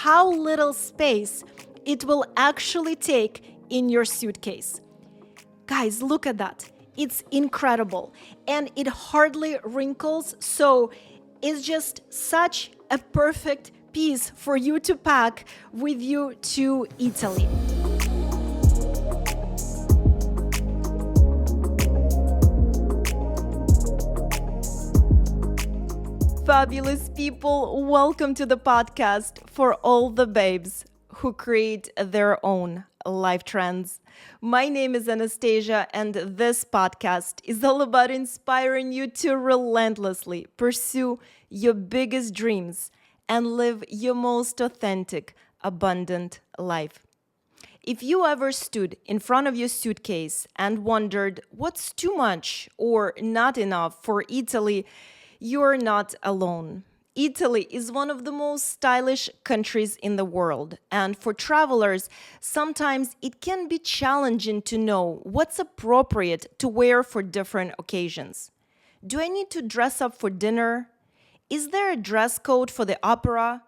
how little space it will actually take in your suitcase. Guys, look at that. It's incredible. And it hardly wrinkles, so it's just such a perfect piece for you to pack with you to Italy. Fabulous people, welcome to the podcast for all the babes who create their own life trends. My name is Anastasia, and this podcast is all about inspiring you to relentlessly pursue your biggest dreams and live your most authentic, abundant life. If you ever stood in front of your suitcase and wondered what's too much or not enough for Italy, you're not alone. Italy is one of the most stylish countries in the world, and for travelers, sometimes it can be challenging to know what's appropriate to wear for different occasions. Do I need to dress up for dinner? Is there a dress code for the opera?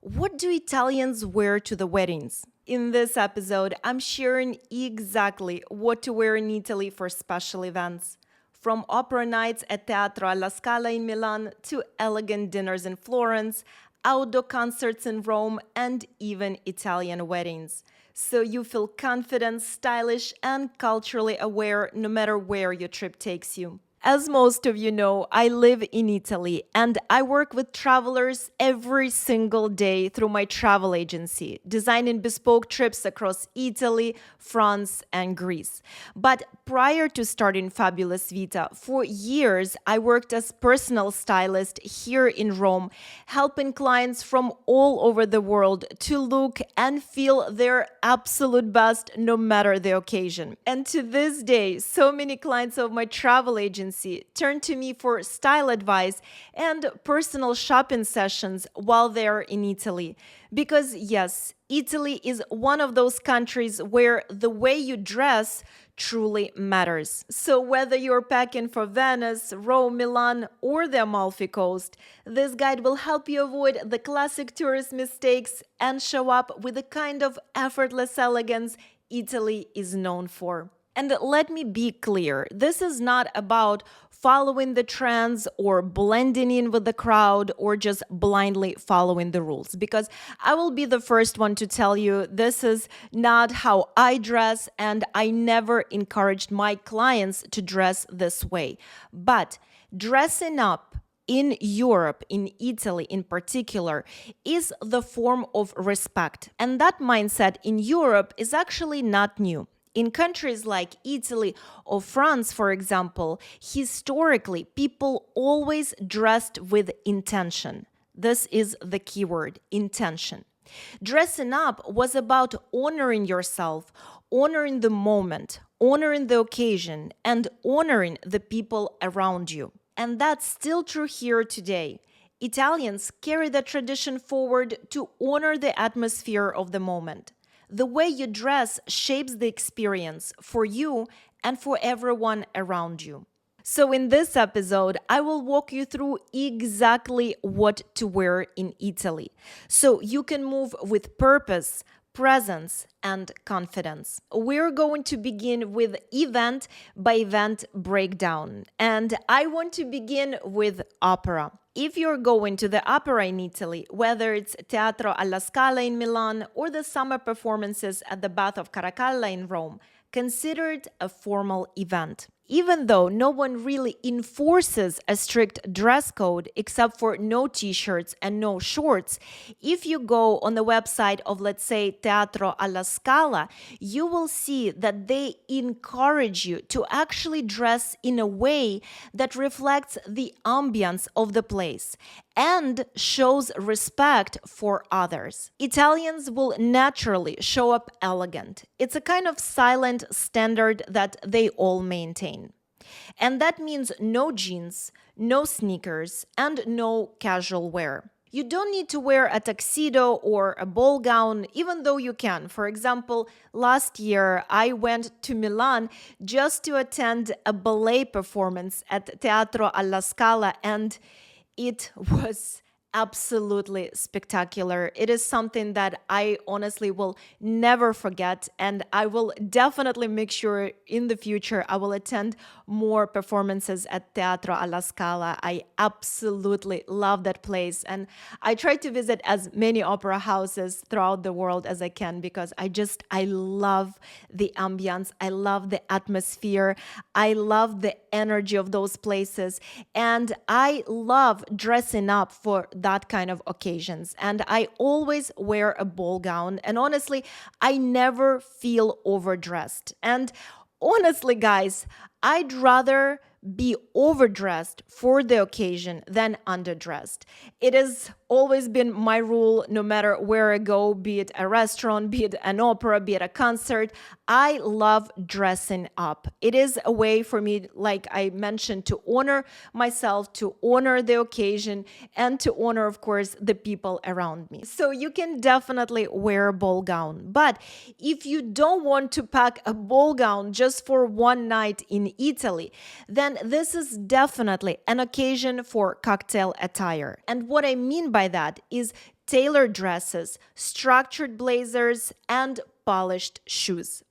What do Italians wear to the weddings? In this episode, I'm sharing exactly what to wear in Italy for special events. From opera nights at Teatro, alla Scala in Milan to elegant dinners in Florence, outdoor concerts in Rome, and even Italian weddings. So you feel confident, stylish, and culturally aware no matter where your trip takes you. As most of you know, I live in Italy and I work with travelers every single day through my travel agency, designing bespoke trips across Italy, France, and Greece. But prior to starting Fabulous Vita, for years I worked as personal stylist here in Rome, helping clients from all over the world to look and feel their absolute best no matter the occasion. And to this day, so many clients of my travel agency turn to me for style advice and personal shopping sessions while they're in Italy. Because yes, Italy is one of those countries where the way you dress truly matters. So whether you're packing for Venice, Rome, Milan, or the Amalfi Coast, this guide will help you avoid the classic tourist mistakes and show up with the kind of effortless elegance Italy is known for. And let me be clear, this is not about following the trends or blending in with the crowd or just blindly following the rules. Because I will be the first one to tell you this is not how I dress, and I never encouraged my clients to dress this way. But dressing up in Europe, in Italy in particular, is the form of respect. And that mindset in Europe is actually not new. In countries like Italy or France, for example, historically, people always dressed with intention. This is the key word, intention. Dressing up was about honoring yourself, honoring the moment, honoring the occasion, and honoring the people around you. And that's still true here today. Italians carry that tradition forward to honor the atmosphere of the moment. The way you dress shapes the experience for you and for everyone around you. So in this episode, I will walk you through exactly what to wear in Italy, so you can move with purpose, presence, and confidence. We're going to begin with event by event breakdown, and I want to begin with opera. If you're going to the opera in Italy, whether it's Teatro alla Scala in Milan or the summer performances at the Bath of Caracalla in Rome, consider it a formal event. Even though no one really enforces a strict dress code except for no t-shirts and no shorts, if you go on the website of, let's say, Teatro alla Scala, you will see that they encourage you to actually dress in a way that reflects the ambience of the place and shows respect for others. Italians will naturally show up elegant. It's a kind of silent standard that they all maintain. And that means no jeans, no sneakers, and no casual wear. You don't need to wear a tuxedo or a ball gown, even though you can. For example, last year I went to Milan just to attend a ballet performance at Teatro alla Scala, and it was absolutely spectacular. It is something that I honestly will never forget, and I will definitely make sure in the future I will attend more performances at Teatro alla Scala. I absolutely love that place, and I try to visit as many opera houses throughout the world as I can because I love the ambience, I love the atmosphere, I love the energy of those places, and I love dressing up for that kind of occasions. And I always wear a ball gown. And honestly, I never feel overdressed. And honestly, guys, I'd rather be overdressed for the occasion than underdressed. It has always been my rule, no matter where I go, be it a restaurant, be it an opera, be it a concert. I love dressing up. It is a way for me, like I mentioned, to honor myself, to honor the occasion, and to honor, of course, the people around me. So you can definitely wear a ball gown. But if you don't want to pack a ball gown just for one night in Italy, then this is definitely an occasion for cocktail attire. And what I mean by that is tailored dresses, structured blazers, and polished shoes.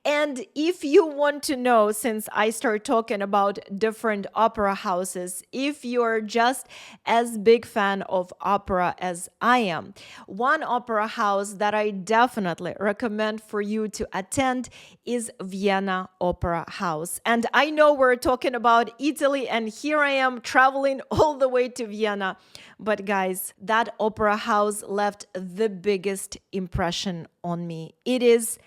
And if you want to know, since I start talking about different opera houses, if you're just as big fan of opera as I am, one opera house that I definitely recommend for you to attend is Vienna Opera House. And I know we're talking about Italy, and here I am traveling all the way to Vienna. But guys, that opera house left the biggest impression on me. It is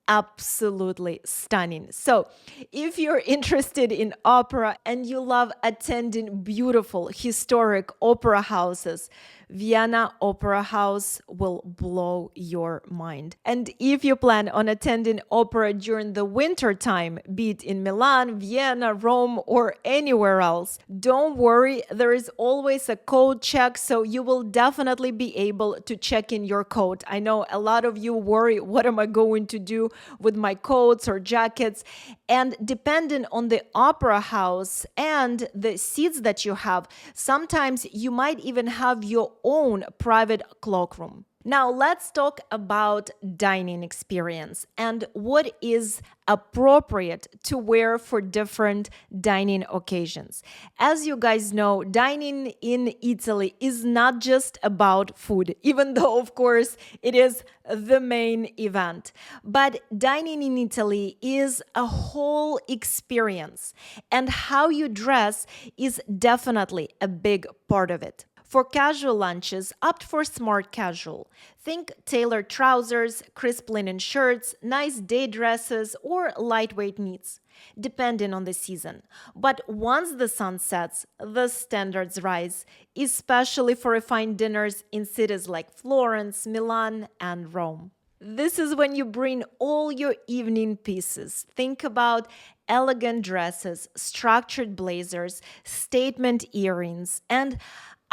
absolutely stunning. So, if you're interested in opera and you love attending beautiful historic opera houses, Vienna Opera House will blow your mind. And if you plan on attending opera during the winter time, be it in Milan, Vienna, Rome, or anywhere else, don't worry, there is always a code check, so you will definitely be able to check in your coat. I know a lot of you worry, what am I going to do with my coats or jackets? And depending on the opera house and the seats that you have, sometimes you might even have your own private cloakroom. Now, let's talk about dining experience and what is appropriate to wear for different dining occasions. As you guys know, dining in Italy is not just about food, even though, of course, it is the main event. But dining in Italy is a whole experience, and how you dress is definitely a big part of it. For casual lunches, opt for smart casual. Think tailored trousers, crisp linen shirts, nice day dresses, or lightweight knits, depending on the season. But once the sun sets, the standards rise, especially for refined dinners in cities like Florence, Milan, and Rome. This is when you bring all your evening pieces. Think about elegant dresses, structured blazers, statement earrings, and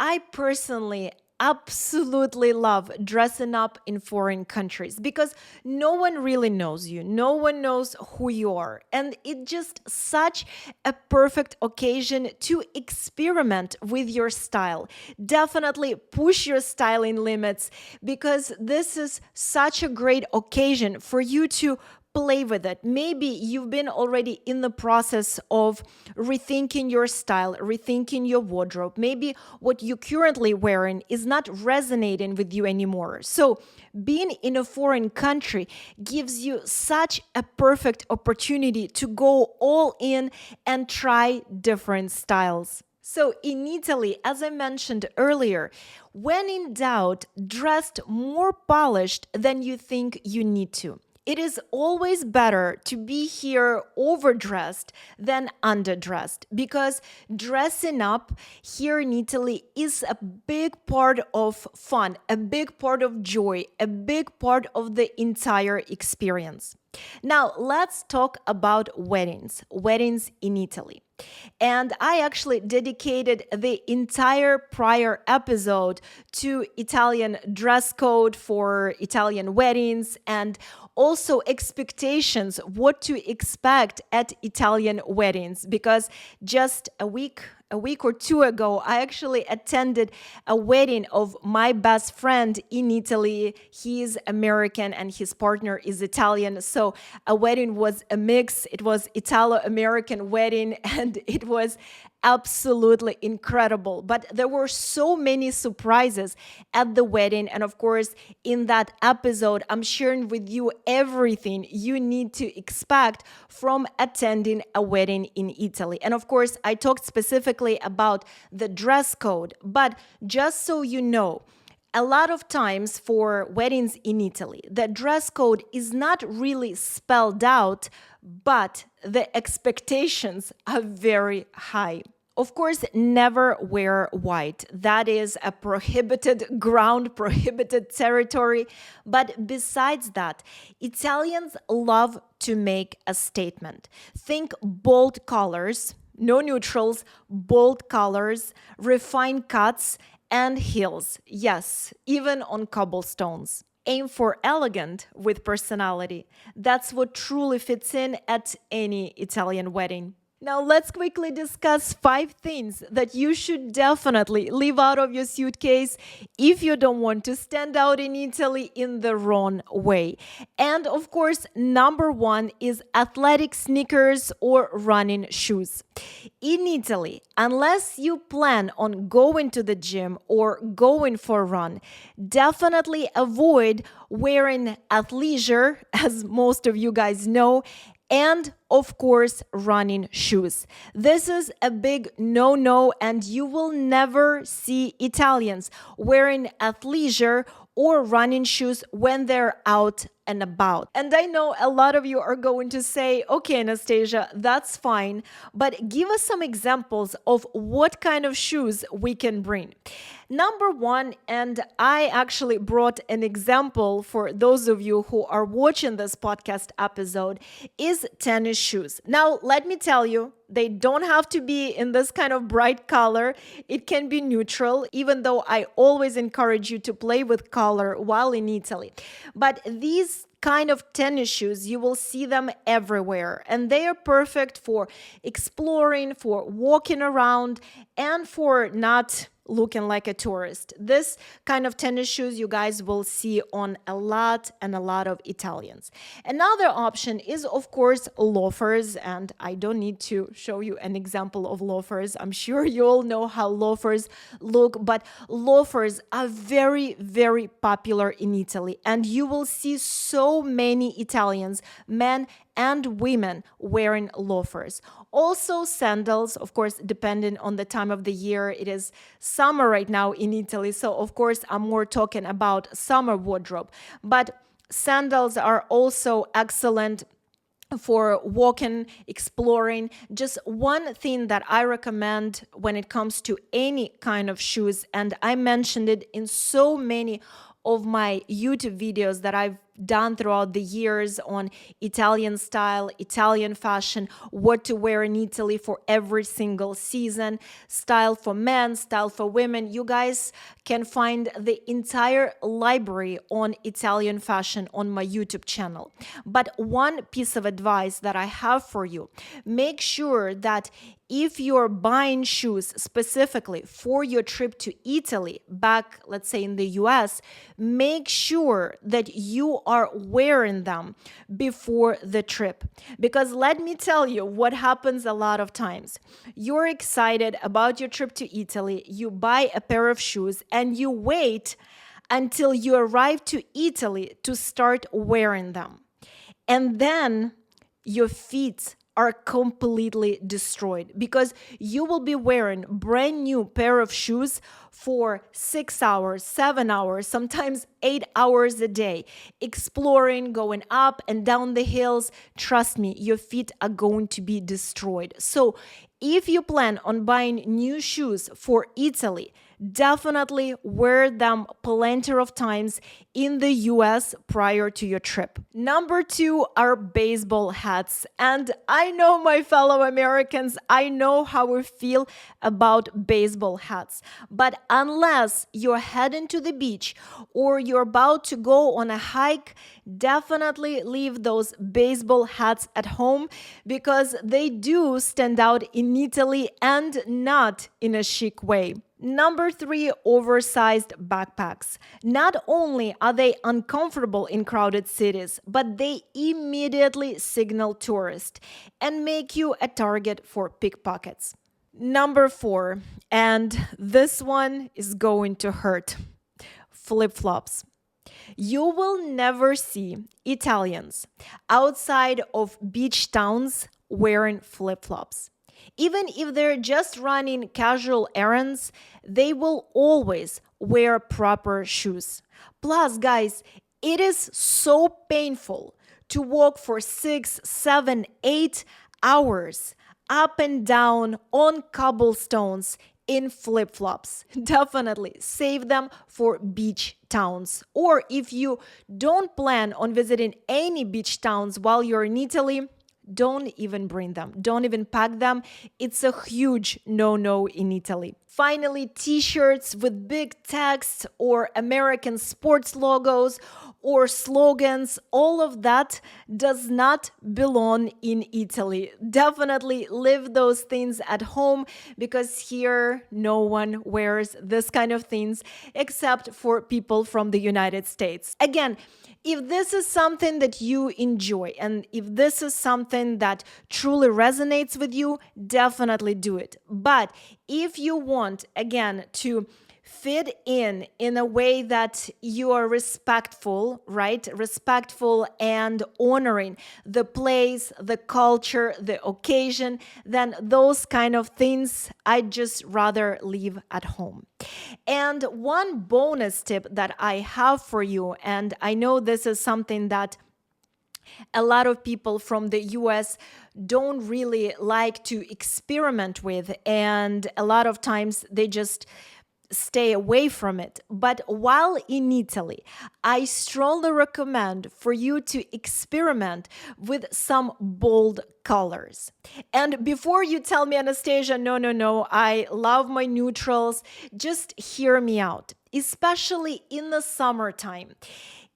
I personally absolutely love dressing up in foreign countries because no one really knows you. No one knows who you are. And it's just such a perfect occasion to experiment with your style. Definitely push your styling limits because this is such a great occasion for you to play with it. Maybe you've been already in the process of rethinking your style, rethinking your wardrobe. Maybe what you're currently wearing is not resonating with you anymore. So, being in a foreign country gives you such a perfect opportunity to go all in and try different styles. So in Italy, as I mentioned earlier, when in doubt, dress more polished than you think you need to. It is always better to be here overdressed than underdressed because dressing up here in Italy is a big part of fun, a big part of joy, a big part of the entire experience. Now, let's talk about weddings in Italy. And I actually dedicated the entire prior episode to Italian dress code for Italian weddings and also expectations, what to expect at Italian weddings, because just a week a week or two ago, I actually attended a wedding of my best friend in Italy. He's American and his partner is Italian. So a wedding was a mix. It was Italo-American wedding and it was absolutely incredible. But there were so many surprises at the wedding. And of course, in that episode, I'm sharing with you everything you need to expect from attending a wedding in Italy. And of course, I talked specifically about the dress code. But just so you know, a lot of times for weddings in Italy, the dress code is not really spelled out, but the expectations are very high. Of course, never wear white. That is a prohibited ground, prohibited territory. But besides that, Italians love to make a statement. Think bold colors, no neutrals, bold colors, refined cuts, and heels. Yes, even on cobblestones. Aim for elegant with personality. That's what truly fits in at any Italian wedding. Now let's quickly discuss 5 things that you should definitely leave out of your suitcase if you don't want to stand out in Italy in the wrong way. And of course, number 1 is athletic sneakers or running shoes. In Italy, unless you plan on going to the gym or going for a run, definitely avoid wearing athleisure, as most of you guys know, and of course, running shoes. This is a big no-no, and you will never see Italians wearing athleisure or running shoes when they're out and about. And I know a lot of you are going to say, okay, Anastasia, that's fine, but give us some examples of what kind of shoes we can bring. Number 1, and I actually brought an example for those of you who are watching this podcast episode, is tennis shoes. Now, let me tell you, they don't have to be in this kind of bright color. It can be neutral, even though I always encourage you to play with color while in Italy. But these kind of tennis shoes, you will see them everywhere. And they are perfect for exploring, for walking around, and for not looking like a tourist. This kind of tennis shoes you guys will see on a lot of Italians. Another option is, of course, loafers, and I don't need to show you an example of loafers. I'm sure you all know how loafers look, but loafers are very, very popular in Italy, and you will see so many Italians, men and women, wearing loafers. Also sandals, of course, depending on the time of the year. It is summer right now in Italy, so of course I'm more talking about summer wardrobe. But sandals are also excellent for walking, exploring. Just one thing that I recommend when it comes to any kind of shoes, and I mentioned it in so many of my YouTube videos that I've done throughout the years on Italian style, Italian fashion, what to wear in Italy for every single season, style for men, style for women. You guys can find the entire library on Italian fashion on my YouTube channel. But one piece of advice that I have for you, make sure that if you're buying shoes specifically for your trip to Italy, back, let's say in the US, make sure that you are wearing them before the trip. Because let me tell you what happens a lot of times. You're excited about your trip to Italy, you buy a pair of shoes, and you wait until you arrive to Italy to start wearing them. And then your feet are completely destroyed because you will be wearing brand new pair of shoes for 6 hours, 7 hours, sometimes 8 hours a day, exploring, going up and down the hills. Trust me, your feet are going to be destroyed. So if you plan on buying new shoes for Italy, Definitely wear them plenty of times in the US prior to your trip. Number 2 are baseball hats. And I know, my fellow Americans, I know how we feel about baseball hats. But unless you're heading to the beach or you're about to go on a hike, definitely leave those baseball hats at home because they do stand out in Italy and not in a chic way. Number 3, oversized backpacks. Not only are they uncomfortable in crowded cities, but they immediately signal tourists and make you a target for pickpockets. Number 4, and this one is going to hurt, flip-flops. You will never see Italians outside of beach towns wearing flip-flops. Even if they're just running casual errands, they will always wear proper shoes. Plus, guys, it is so painful to walk for 6, 7, 8 hours up and down on cobblestones in flip-flops. Definitely save them for beach towns. Or if you don't plan on visiting any beach towns while you're in Italy, don't even bring them. Don't even pack them. It's a huge no-no in Italy. Finally, t-shirts with big text or American sports logos or slogans, all of that does not belong in Italy. Definitely leave those things at home because here no one wears this kind of things except for people from the United States. Again, if this is something that you enjoy and if this is something that truly resonates with you, definitely do it. But if you want, again, to fit in a way that you are respectful, right? Respectful and honoring the place, the culture, the occasion, then those kind of things I'd just rather leave at home. And one bonus tip that I have for you, and I know this is something that a lot of people from the US don't really like to experiment with, and a lot of times they just stay away from it. But while in Italy, I strongly recommend for you to experiment with some bold colors. And before you tell me, Anastasia, no, I love my neutrals, just hear me out, especially in the summertime.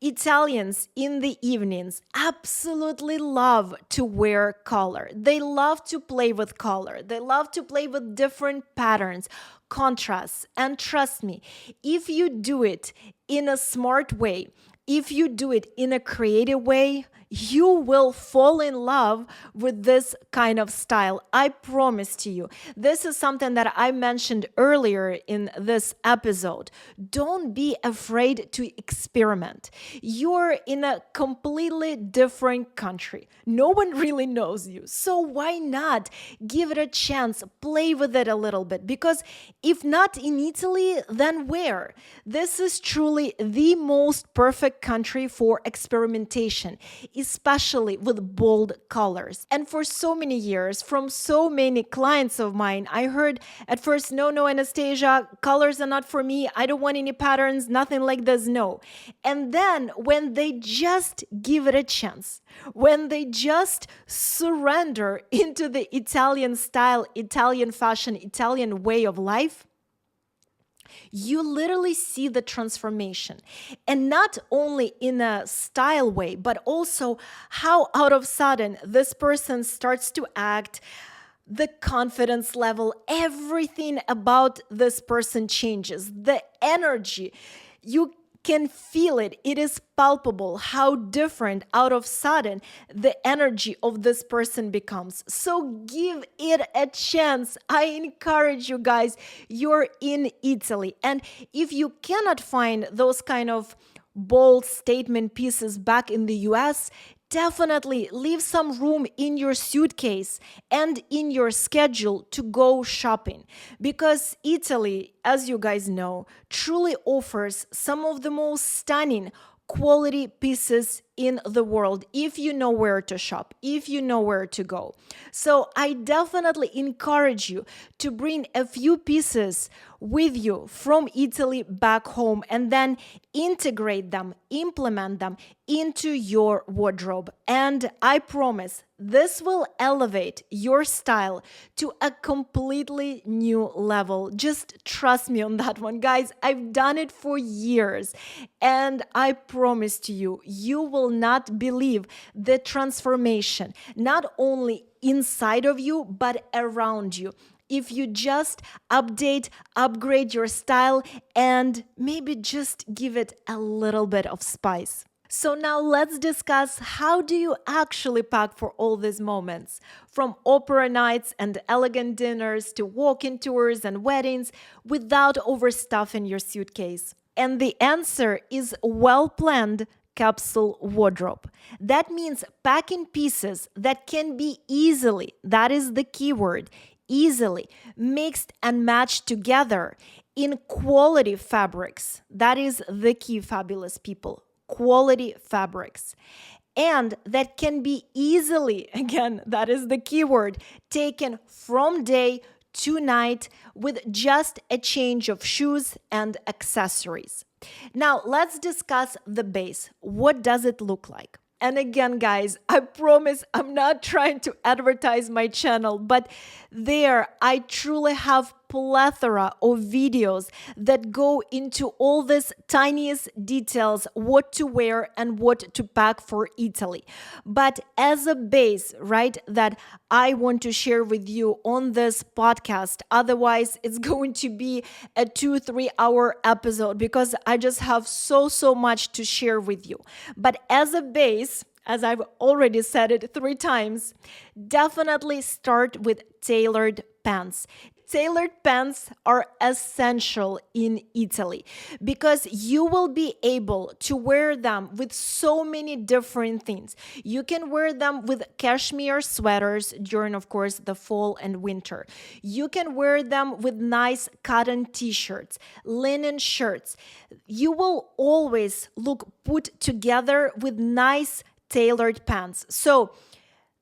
Italians in the evenings absolutely love to wear color. They love to play with color. They love to play with different patterns, contrasts. And trust me, if you do it in a smart way, if you do it in a creative way, you will fall in love with this kind of style. I promise to you. This is something that I mentioned earlier in this episode. Don't be afraid to experiment. You're in a completely different country. No one really knows you. So why not give it a chance? Play with it a little bit. Because if not in Italy, then where? This is truly the most perfect country for experimentation, especially with bold colors. And for so many years, from so many clients of mine, I heard at first, no, Anastasia, colors are not for me. I don't want any patterns, nothing like this, no. And then when they just give it a chance, when they just surrender into the Italian style, Italian fashion, Italian way of life, you literally see the transformation. And not only in a style way, but also how out of sudden this person starts to act, the confidence level, everything about this person changes. The energy, you can feel it. It is palpable how different out of sudden the energy of this person becomes. So give it a chance. I encourage you guys, you're in Italy. And if you cannot find those kind of bold statement pieces back in the US, definitely leave some room in your suitcase and in your schedule to go shopping, because Italy, as you guys know, truly offers some of the most stunning quality pieces in the world if you know where to shop, if you know where to go. So I definitely encourage you to bring a few pieces with you from Italy back home and then integrate them, implement them into your wardrobe. And I promise this will elevate your style to a completely new level. Just trust me on that one, guys. I've done it for years. And I promise to you, you will not believe the transformation, not only inside of you, but around you. If you just upgrade your style, and maybe just give it a little bit of spice. So now let's discuss, how do you actually pack for all these moments? From opera nights and elegant dinners to walk-in tours and weddings without overstuffing your suitcase. And the answer is well-planned capsule wardrobe. That means packing pieces that can be easily, that is the key word, easily mixed and matched together in quality fabrics. That is the key, fabulous people. Quality fabrics. And that can be easily, again, that is the key word, taken from day to night with just a change of shoes and accessories. Now, let's discuss the base. What does it look like? And again, guys, I promise I'm not trying to advertise my channel, but there I truly have plethora of videos that go into all these tiniest details, what to wear and what to pack for Italy. But as a base, right, that I want to share with you on this podcast, otherwise it's going to be a 2-3 hour episode because I just have so much to share with you. But as a base, as I've already said it 3 times, definitely start with tailored pants. Tailored pants are essential in Italy because you will be able to wear them with so many different things. You can wear them with cashmere sweaters during, of course, the fall and winter. You can wear them with nice cotton t-shirts, linen shirts. You will always look put together with nice tailored pants. So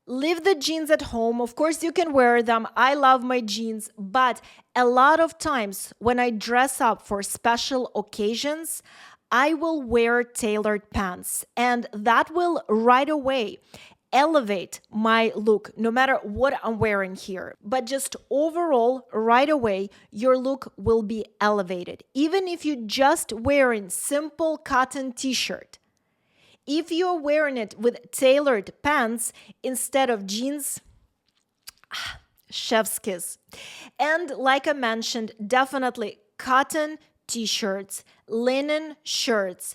leave the jeans at home. Of course, you can wear them. I love my jeans, but a lot of times when I dress up for special occasions, I will wear tailored pants, and that will right away elevate my look, no matter what I'm wearing here. But just overall, right away, your look will be elevated. Even if you're just wearing simple cotton t-shirt, if you're wearing it with tailored pants instead of jeans, chef's kiss. And like I mentioned, definitely cotton t-shirts, linen shirts,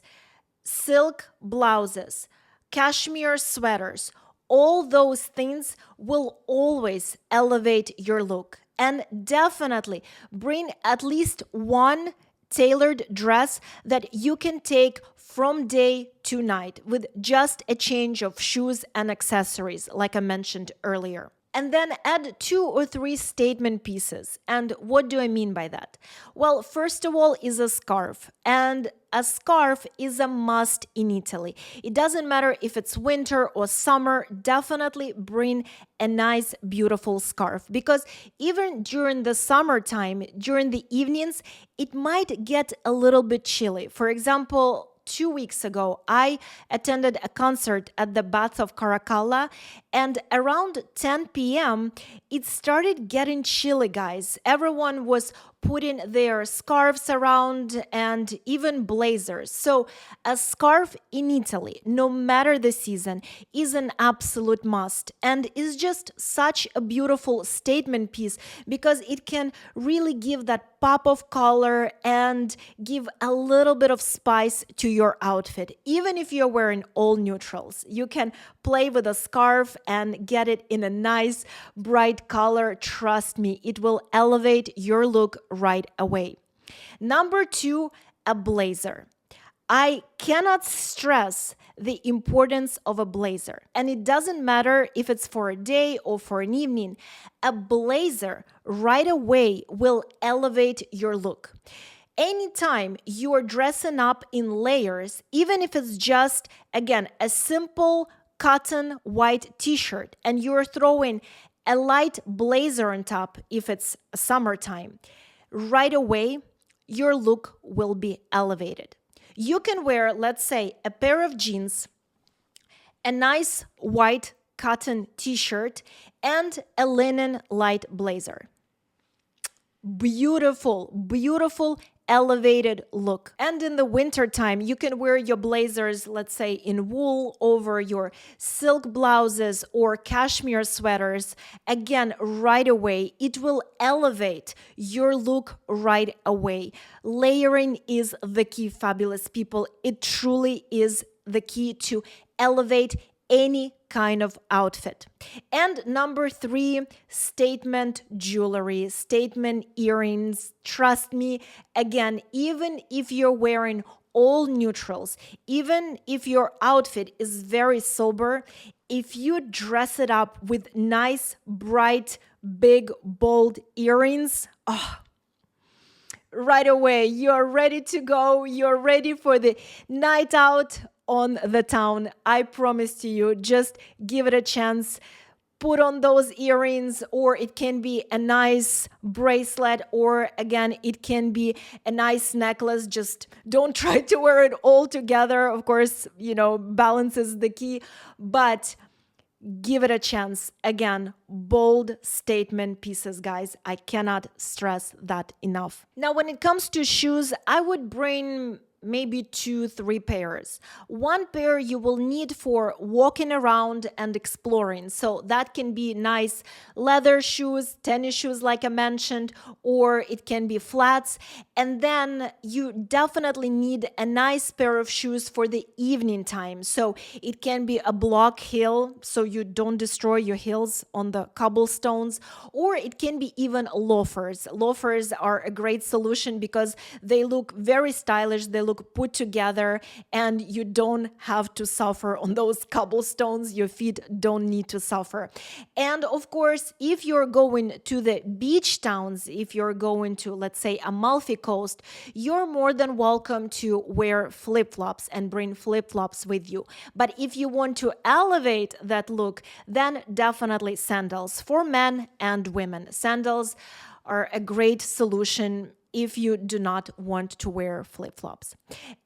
silk blouses, cashmere sweaters. All those things will always elevate your look. And definitely bring at least one tailored dress that you can take from day to night with just a change of shoes and accessories, like I mentioned earlier. And then add 2 or 3 statement pieces. And what do I mean by that? Well, first of all is a scarf. And a scarf is a must in Italy. It doesn't matter if it's winter or summer, definitely bring a nice, beautiful scarf. Because even during the summertime, during the evenings, it might get a little bit chilly. For example, 2 weeks ago, I attended a concert at the Baths of Caracalla, and around 10 p.m., it started getting chilly, guys. Everyone was putting their scarves around and even blazers. So a scarf in Italy, no matter the season, is an absolute must and is just such a beautiful statement piece because it can really give that pop of color and give a little bit of spice to your outfit. Even if you're wearing all neutrals, you can play with a scarf and get it in a nice bright color. Trust me, it will elevate your look right away. Number 2, a blazer. I cannot stress the importance of a blazer. And it doesn't matter if it's for a day or for an evening. A blazer right away will elevate your look. Anytime you are dressing up in layers, even if it's just, again, a simple cotton white t-shirt and you're throwing a light blazer on top if it's summertime, right away, your look will be elevated. You can wear, let's say, a pair of jeans, a nice white cotton t-shirt, and a linen light blazer. Beautiful, beautiful, elevated look. And in the winter time, you can wear your blazers, let's say in wool, over your silk blouses or cashmere sweaters. Again, right away, it will elevate your look right away. Layering is the key, fabulous people. It truly is the key to elevate any kind of outfit. And number 3, statement jewelry, statement earrings. Trust me, again, even if you're wearing all neutrals, even if your outfit is very sober, if you dress it up with nice, bright, big, bold earrings, right away, you're ready to go. You're ready for the night out on the town. I promise to you, just give it a chance. Put on those earrings, or it can be a nice bracelet, or again, it can be a nice necklace. Just don't try to wear it all together. Of course, balance is the key, but give it a chance. Again, bold statement pieces, guys. I cannot stress that enough. Now, when it comes to shoes, I would bring maybe 2-3 pairs. One pair you will need for walking around and exploring. So that can be nice leather shoes, tennis shoes like I mentioned, or it can be flats. And then you definitely need a nice pair of shoes for the evening time. So it can be a block heel so you don't destroy your heels on the cobblestones, or it can be even loafers. Loafers are a great solution because they look very stylish, they look put together, and you don't have to suffer on those cobblestones. Your feet don't need to suffer. And of course, if you're going to the beach towns, if you're going to, let's say, Amalfi Coast, you're more than welcome to wear flip-flops and bring flip-flops with you. But if you want to elevate that look, then definitely sandals for men and women. Sandals are a great solution if you do not want to wear flip-flops.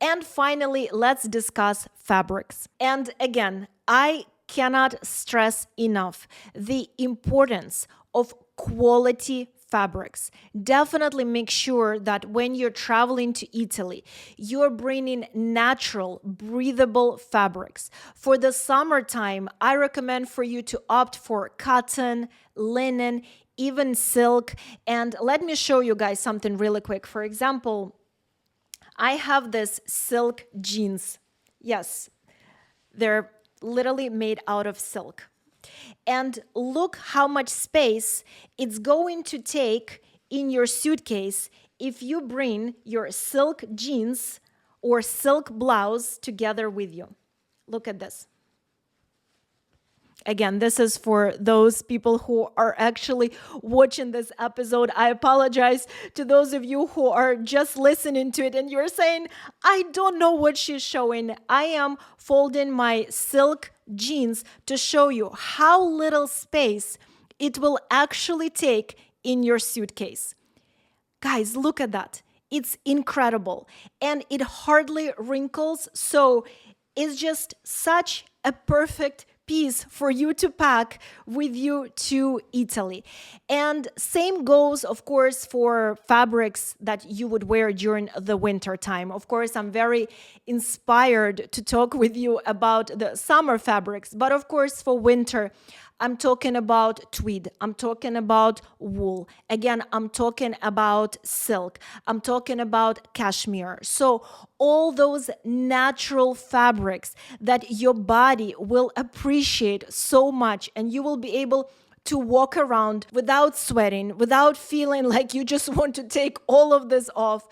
And finally, let's discuss fabrics. And again, I cannot stress enough the importance of quality fabrics. Definitely make sure that when you're traveling to Italy, you're bringing natural, breathable fabrics. For the summertime, I recommend for you to opt for cotton, linen, even silk. And let me show you guys something really quick. For example, I have this silk jeans. Yes, they're literally made out of silk. And look how much space it's going to take in your suitcase if you bring your silk jeans or silk blouse together with you. Look at this. Again, this is for those people who are actually watching this episode. I apologize to those of you who are just listening to it and you're saying, I don't know what she's showing. I am folding my silk jeans to show you how little space it will actually take in your suitcase. Guys, look at that. It's incredible. And it hardly wrinkles. So it's just such a perfect piece for you to pack with you to Italy. And same goes, of course, for fabrics that you would wear during the winter time. Of course, I'm very inspired to talk with you about the summer fabrics, but of course, for winter, I'm talking about tweed. I'm talking about wool. Again, I'm talking about silk. I'm talking about cashmere. So all those natural fabrics that your body will appreciate so much, and you will be able to walk around without sweating, without feeling like you just want to take all of this off.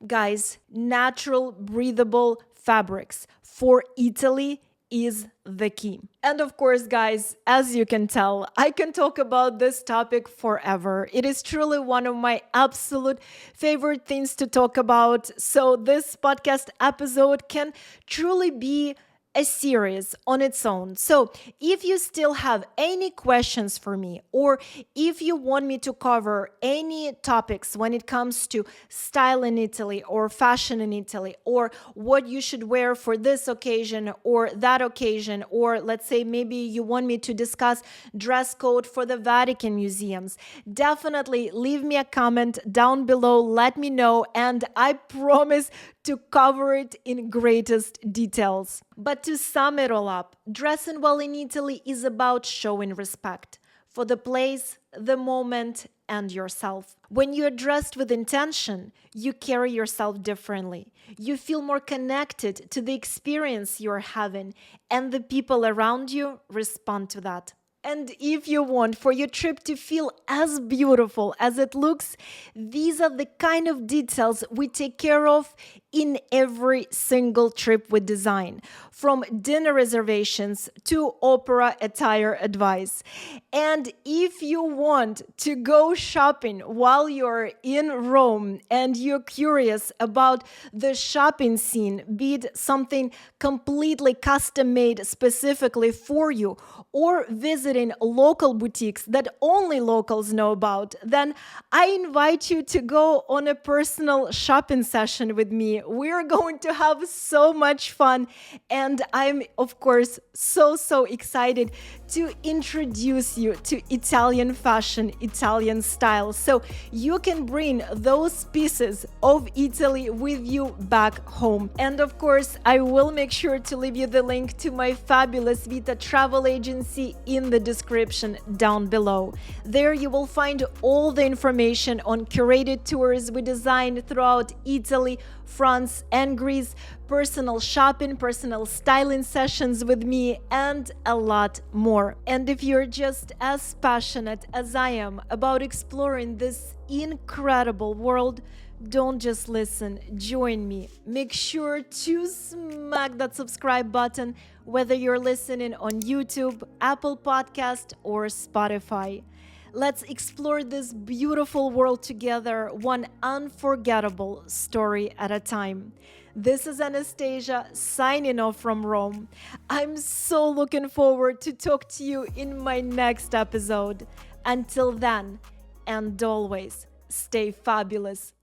Guys, natural, breathable fabrics for Italy is the key. And of course, guys, as you can tell, I can talk about this topic forever. It is truly one of my absolute favorite things to talk about. So this podcast episode can truly be a series on its own. So if you still have any questions for me, or if you want me to cover any topics when it comes to style in Italy or fashion in Italy, or what you should wear for this occasion or that occasion, or let's say maybe you want me to discuss dress code for the Vatican museums, definitely leave me a comment down below, let me know, and I promise to cover it in greatest details. But to sum it all up, dressing well in Italy is about showing respect for the place, the moment, and yourself. When you're dressed with intention, you carry yourself differently. You feel more connected to the experience you're having, and the people around you respond to that. And if you want for your trip to feel as beautiful as it looks, these are the kind of details we take care of in every single trip we design, from dinner reservations to opera attire advice. And if you want to go shopping while you're in Rome and you're curious about the shopping scene, be it something completely custom made specifically for you, or visiting local boutiques that only locals know about, then I invite you to go on a personal shopping session with me. We're going to have so much fun, and I'm, of course, so excited to introduce you to Italian fashion, Italian style, so you can bring those pieces of Italy with you back home. And of course, I will make sure to leave you the link to my fabulous Vita travel agency in the description down below. There you will find all the information on curated tours we designed throughout Italy, France, and Greece, personal shopping, personal styling sessions with me, and a lot more. And if you're just as passionate as I am about exploring this incredible world, don't just listen, join me. Make sure to smack that subscribe button, whether you're listening on YouTube, Apple Podcast, or Spotify. Let's explore this beautiful world together, one unforgettable story at a time. This is Anastasia signing off from Rome. I'm so looking forward to talk to you in my next episode. Until then, and always, stay fabulous.